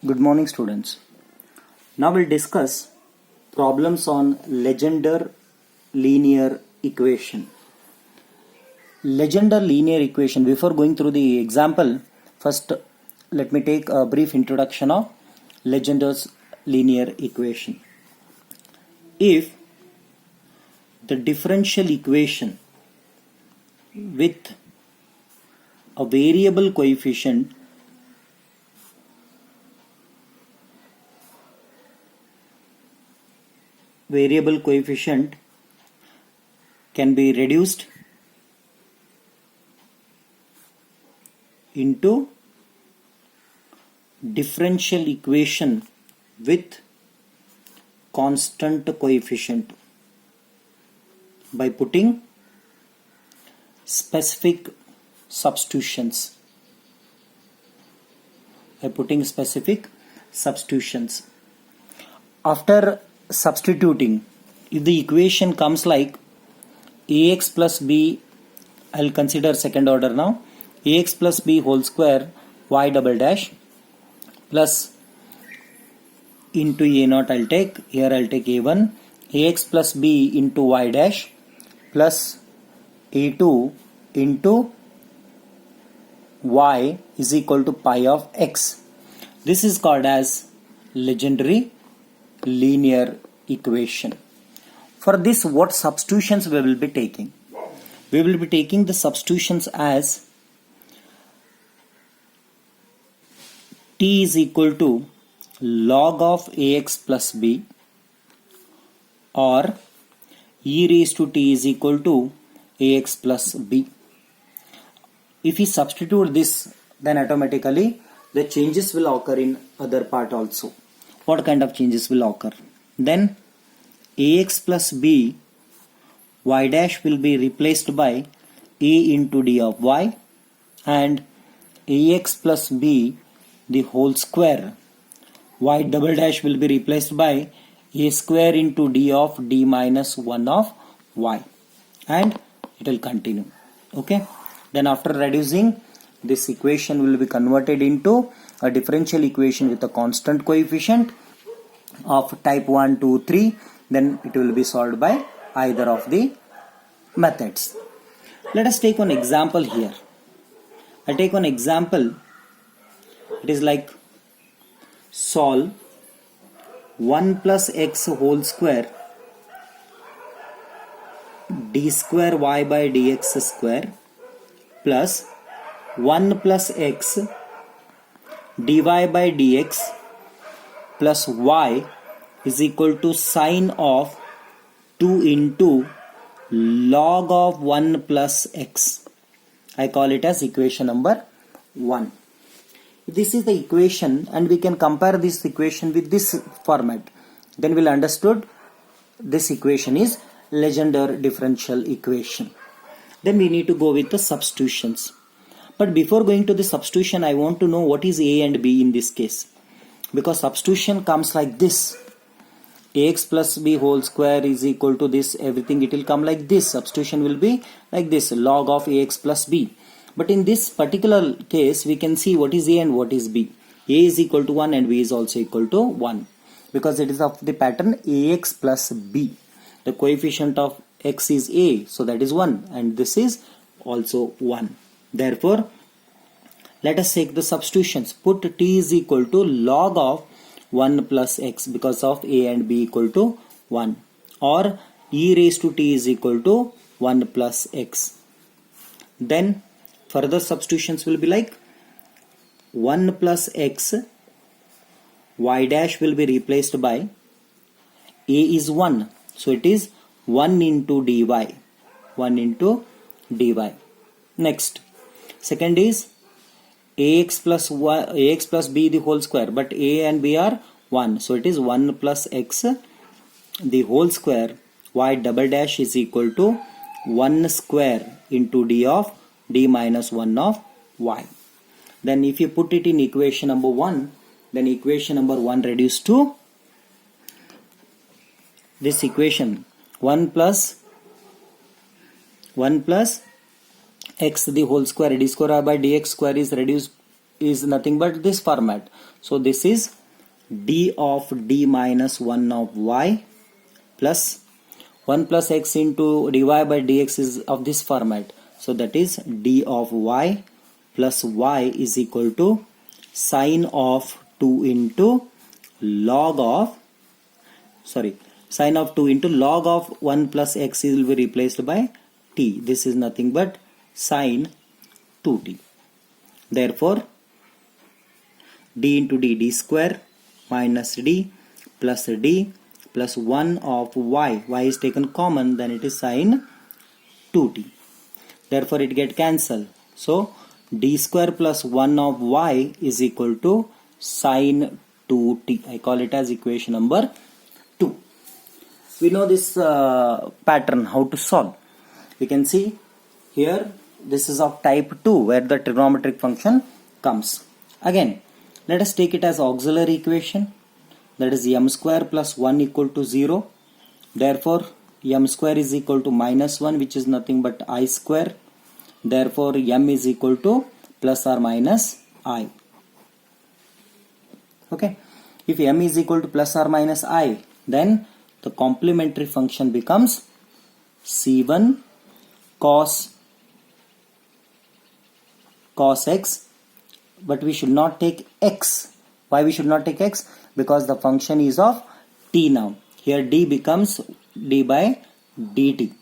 Good morning, students. Now we'll discuss problems on Legendre linear equation. Legendre linear equation. Before going through the example, first let me take a brief introduction of Legendre's linear equation. If the differential equation with a variable coefficient can be reduced into differential equation with constant coefficient by putting specific substitutions. After substituting, if the equation comes like ax plus b, I'll consider second order now, ax plus b whole square y double dash plus into a naught, I'll take a1, ax plus b into y dash plus a2 into y is equal to pi of x. This is called as Legendre linear equation. For this, what substitutions we will be taking? We will be taking the substitutions as t is equal to log of ax plus b or e raised to t is equal to ax plus b. If we substitute this, then automatically the changes will occur in other part also. What kind of changes will occur? Then ax plus b y dash will be replaced by a into d of y, and ax plus b the whole square y double dash will be replaced by a square into d of d minus 1 of y, and it will continue. Okay. Then after reducing, this equation will be converted into a differential equation with a constant coefficient of type 1, 2, 3. Then it will be solved by either of the methods. Let us take one example here. I take one example. It is like solve 1 plus x whole square d square y by dx square plus 1 plus x dy by dx plus y is equal to sine of 2 into log of 1 plus x. I call it as equation number 1. This is the equation, and we can compare this equation with this format. Then we'll understood this equation is Legendre differential equation. Then we need to go with the substitutions. But before going to the substitution, I want to know what is a and b in this case. Because substitution comes like this. Ax plus b whole square is equal to this, everything it will come like this. Substitution will be like this, log of ax plus b. But in this particular case, we can see what is a and what is b. A is equal to 1 and b is also equal to 1. Because it is of the pattern ax plus b. The coefficient of x is a, so that is 1, and this is also 1. Therefore, let us take the substitutions. Put t is equal to log of 1 plus x because of a and b equal to 1, or e raised to t is equal to 1 plus x. Then further substitutions will be like 1 plus x y dash will be replaced by a is 1, so it is 1 into dy. Next, second is ax plus b the whole square, but a and b are 1, so it is 1 plus x the whole square y double dash is equal to 1 square into d of d minus 1 of y. Then if you put it in equation number 1, then equation number 1 reduced to this equation 1 plus x the whole square d square by dx square is reduced is nothing but this format. So this is d of d minus 1 of y plus 1 plus x into dy by dx is of this format. So that is d of y plus y is equal to sine of 2 into log of, sine of 2 into log of 1 plus x will be replaced by t. This is nothing but sine 2t. Therefore, d into d square minus d plus 1 of y is taken common, then it is sine 2t. Therefore, it get cancelled. So, d square plus 1 of y is equal to sine 2t. I call it as equation number 2. We know this pattern, how to solve. We can see here, this is of type 2 where the trigonometric function comes. Again, let us take it as auxiliary equation, that is m square plus 1 equal to 0. Therefore, m square is equal to minus 1, which is nothing but I square. Therefore, m is equal to plus or minus I. Okay. If m is equal to plus or minus I, then the complementary function becomes c1 cos x, but we should not take x. Why we should not take x? Because the function is of t now. Here d becomes d by dt.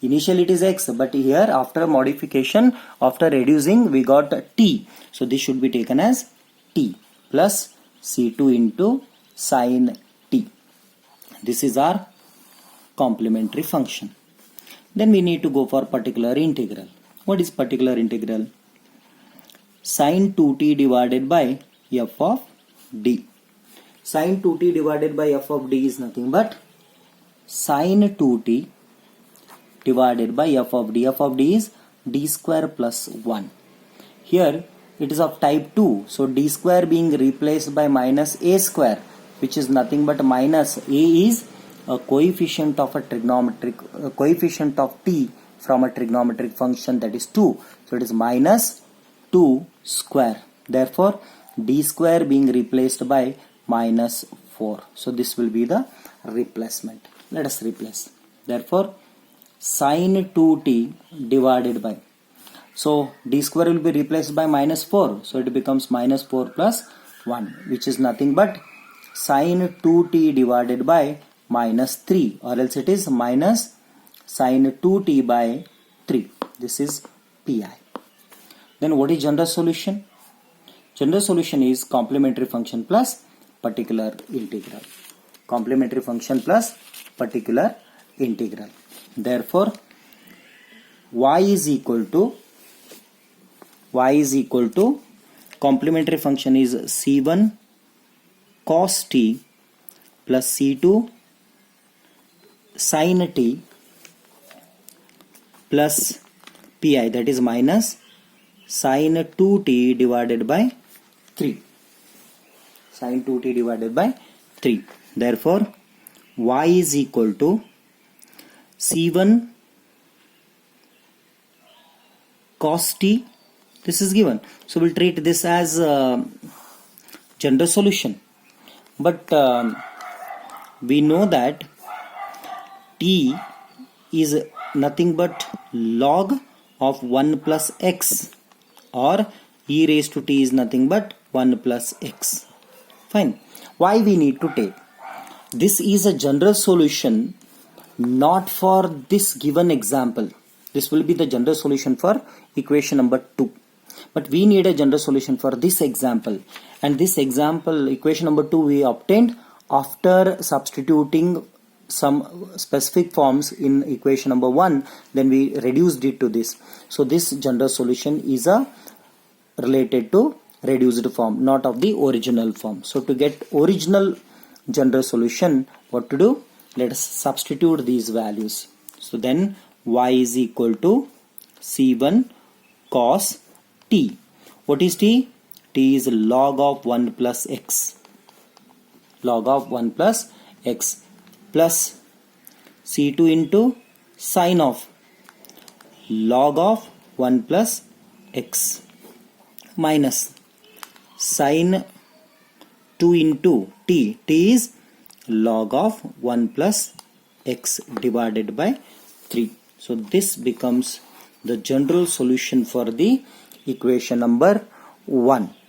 Initially it is x, but here after modification, after reducing, we got t. So this should be taken as t plus c2 into sine t. This is our complementary function. Then we need to go for particular integral. What is particular integral? Sine 2t divided by f of d. Sine 2t divided by f of d is nothing but sine 2t divided by f of d. F of d is d square plus 1. Here it is of type 2. So d square being replaced by minus a square, which is nothing but minus a is a coefficient of a trigonometric coefficient of t from a trigonometric function, that is 2. So it is minus 2 square. Therefore, d square being replaced by minus 4. So this will be the replacement. Let us replace. Therefore, sine 2t divided by, so d square will be replaced by minus 4. So it becomes minus 4 plus 1, which is nothing but sine 2t divided by minus 3, or else it is minus sine 2t by 3. This is pi. Then what is general solution? General solution is complementary function plus particular integral. Complementary function plus particular integral. Therefore, y is equal to complementary function is c1 cos t plus c2 sin t plus pi, that is minus sin 2t divided by 3. Sin 2t divided by 3. Therefore, y is equal to c1 cos t. This is given. So we'll treat this as general solution. But we know that t is nothing but log of 1 plus x, or e raised to t is nothing but 1 plus x. Fine. Why we need to take? This is a general solution, not for this given example. This will be the general solution for equation number 2. But we need a general solution for this example. And this example, equation number 2, we obtained after substituting some specific forms in equation number 1. Then we reduced it to this. So this general solution is related to reduced form, not of the original form. So to get original general solution, what to do? Let us substitute these values. So then y is equal to c1 cos t. What is t? T is log of 1 plus x. Log of 1 plus x plus c2 into sine of log of 1 plus x minus sine 2 into t. T is log of 1 plus x divided by 3. So this becomes the general solution for the equation number 1.